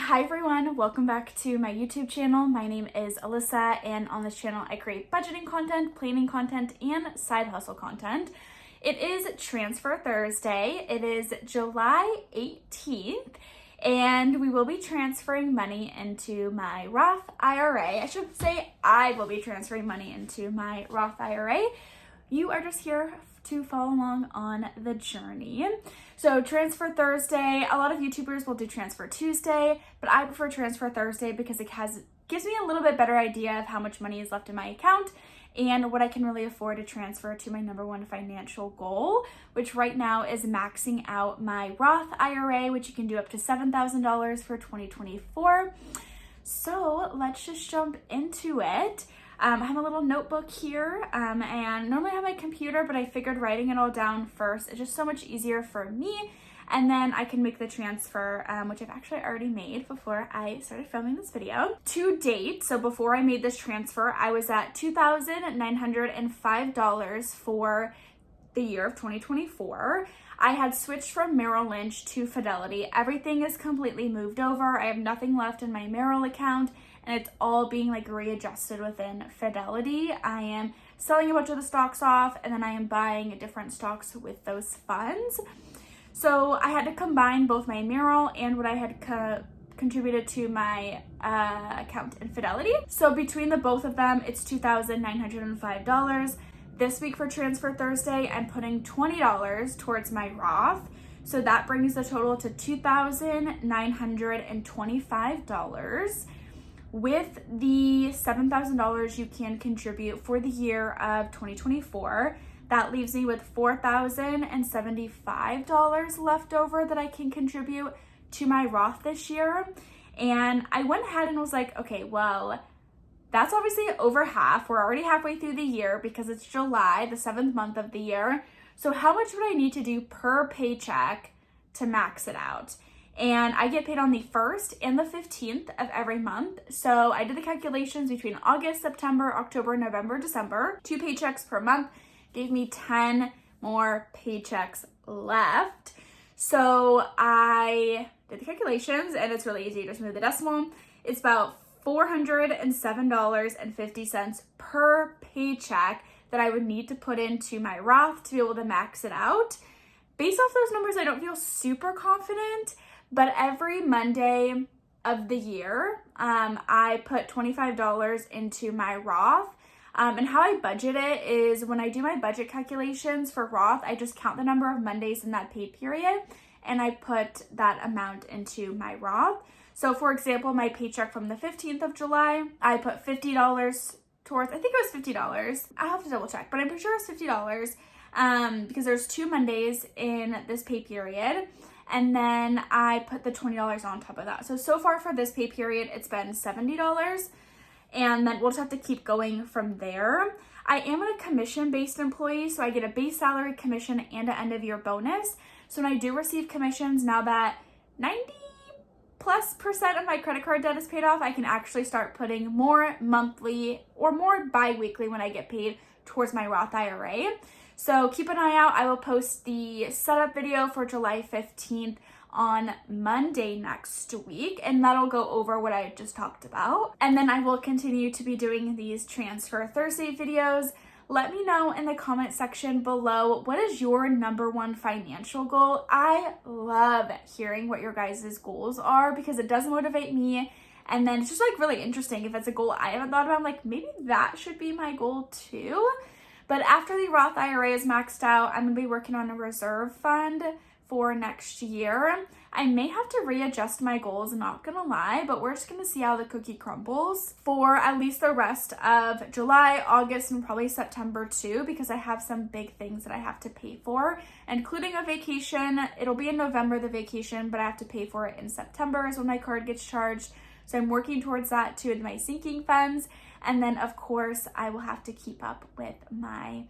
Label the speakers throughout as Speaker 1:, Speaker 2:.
Speaker 1: Hi everyone, welcome back to my YouTube channel. My name is Alyssa, and on this channel I create budgeting content, planning content, and side hustle content. It is Transfer Thursday. It is July 18th, and we will be transferring money into my Roth IRA. I should say I will be transferring money into my Roth IRA. You are just here to follow along on the journey. So Transfer Thursday, a lot of YouTubers will do Transfer Tuesday, but I prefer Transfer Thursday because it gives me a little bit better idea of how much money is left in my account and what I can really afford to transfer to my number one financial goal, which right now is maxing out my Roth IRA, which you can do up to $7,000 for 2024. So let's just jump into it. I have a little notebook here, and normally I have my computer, but I figured writing it all down first is just so much easier for me, and then I can make the transfer, which I've actually already made before I started filming this video. To date, so before I made this transfer, I was at $2,905 for the year of 2024. I had switched from Merrill Lynch to Fidelity. Everything is completely moved over. I have nothing left in my Merrill account, and it's all being like readjusted within Fidelity. I am selling a bunch of the stocks off, and then I am buying different stocks with those funds. So I had to combine both my Merrill and what I had contributed to my account in Fidelity. So between the both of them, it's $2,905. This week for Transfer Thursday, I'm putting $20 towards my Roth. So that brings the total to $2,925. With the $7,000 you can contribute for the year of 2024, that leaves me with $4,075 left over that I can contribute to my Roth this year. And I went ahead and was like, okay, well, that's obviously over half. We're already halfway through the year because it's July, the 7th month of the year. So how much would I need to do per paycheck to max it out? And I get paid on the 1st and the 15th of every month. So I did the calculations between August, September, October, November, December. 2 paychecks per month gave me 10 more paychecks left. So I did the calculations, and it's really easy. Just move the decimal. It's about $407.50 per paycheck that I would need to put into my Roth to be able to max it out. Based off those numbers, I don't feel super confident, but every Monday of the year, I put $25 into my Roth. And how I budget it is when I do my budget calculations for Roth, I just count the number of Mondays in that pay period, and I put that amount into my Roth. So for example, my paycheck from the 15th of July, I put $50 towards, I think it was $50. I have to double check, but I'm pretty sure it was $50 because there's 2 Mondays in this pay period. And then I put the $20 on top of that. So far for this pay period, it's been $70. And then we'll just have to keep going from there. I am a commission-based employee, so I get a base salary, commission, and an end-of-year bonus. So when I do receive commissions, now that 90+% of my credit card debt is paid off, I can actually start putting more monthly or more bi-weekly when I get paid towards my Roth IRA. So keep an eye out. I will post the setup video for July 15th on Monday next week, and that'll go over what I just talked about. And then I will continue to be doing these Transfer Thursday videos. Let me know in the comment section below, what is your number one financial goal? I love hearing what your guys' goals are because it does motivate me. And then it's just like really interesting. If it's a goal I haven't thought about, I'm like, maybe that should be my goal too. But after the Roth IRA is maxed out, I'm gonna be working on a reserve fund for next year. I may have to readjust my goals, not gonna lie, but we're just gonna see how the cookie crumbles for at least the rest of July, August, and probably September too, because I have some big things that I have to pay for, including a vacation. It'll be in November, the vacation, but I have to pay for it in September is when my card gets charged. So I'm working towards that too in my sinking funds. And then of course I will have to keep up with my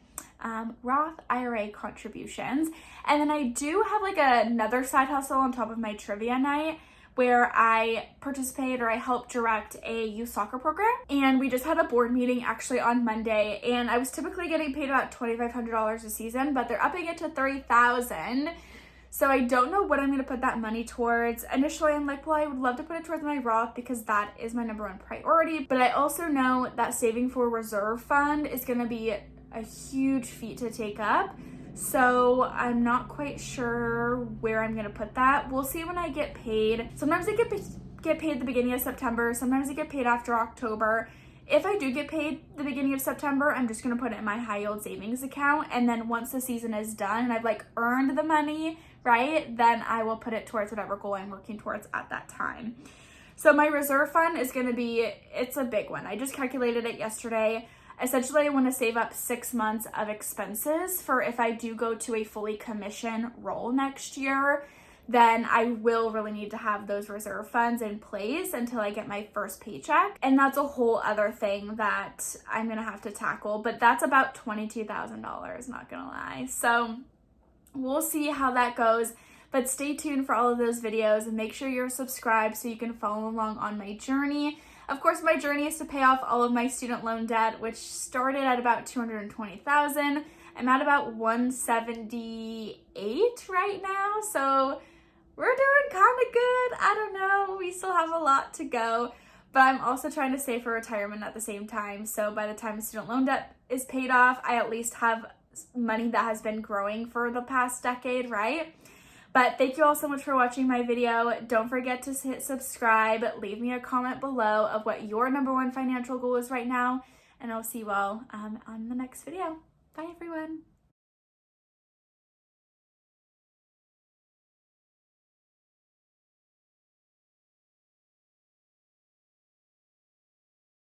Speaker 1: Roth IRA contributions. And then I do have like another side hustle on top of my trivia night where I participate or I help direct a youth soccer program. And we just had a board meeting actually on Monday, and I was typically getting paid about $2,500 a season, but they're upping it to $3,000. So I don't know what I'm going to put that money towards. Initially, I'm like, well, I would love to put it towards my Roth because that is my number one priority. But I also know that saving for a reserve fund is going to be a huge feat to take up. So I'm not quite sure where I'm going to put that. We'll see when I get paid. Sometimes I get paid at the beginning of September. Sometimes I get paid after October. If I do get paid the beginning of September, I'm just going to put it in my high yield savings account. And then once the season is done and I've like earned the money, right, then I will put it towards whatever goal I'm working towards at that time. So my reserve fund is going to be, it's a big one. I just calculated it yesterday. Essentially, I want to save up 6 months of expenses for if I do go to a fully commission role next year, then I will really need to have those reserve funds in place until I get my first paycheck. And that's a whole other thing that I'm going to have to tackle, but that's about $22,000, not going to lie. So we'll see how that goes, but stay tuned for all of those videos and make sure you're subscribed so you can follow along on my journey. Of course, my journey is to pay off all of my student loan debt, which started at about $220,000. I'm at about $178 right now, so we're doing kind of good. I don't know. We still have a lot to go, but I'm also trying to save for retirement at the same time. So by the time student loan debt is paid off, I at least have money that has been growing for the past decade, right? But thank you all so much for watching my video. Don't forget to hit subscribe. Leave me a comment below of what your number one financial goal is right now. And I'll see you all on the next video. Bye, everyone.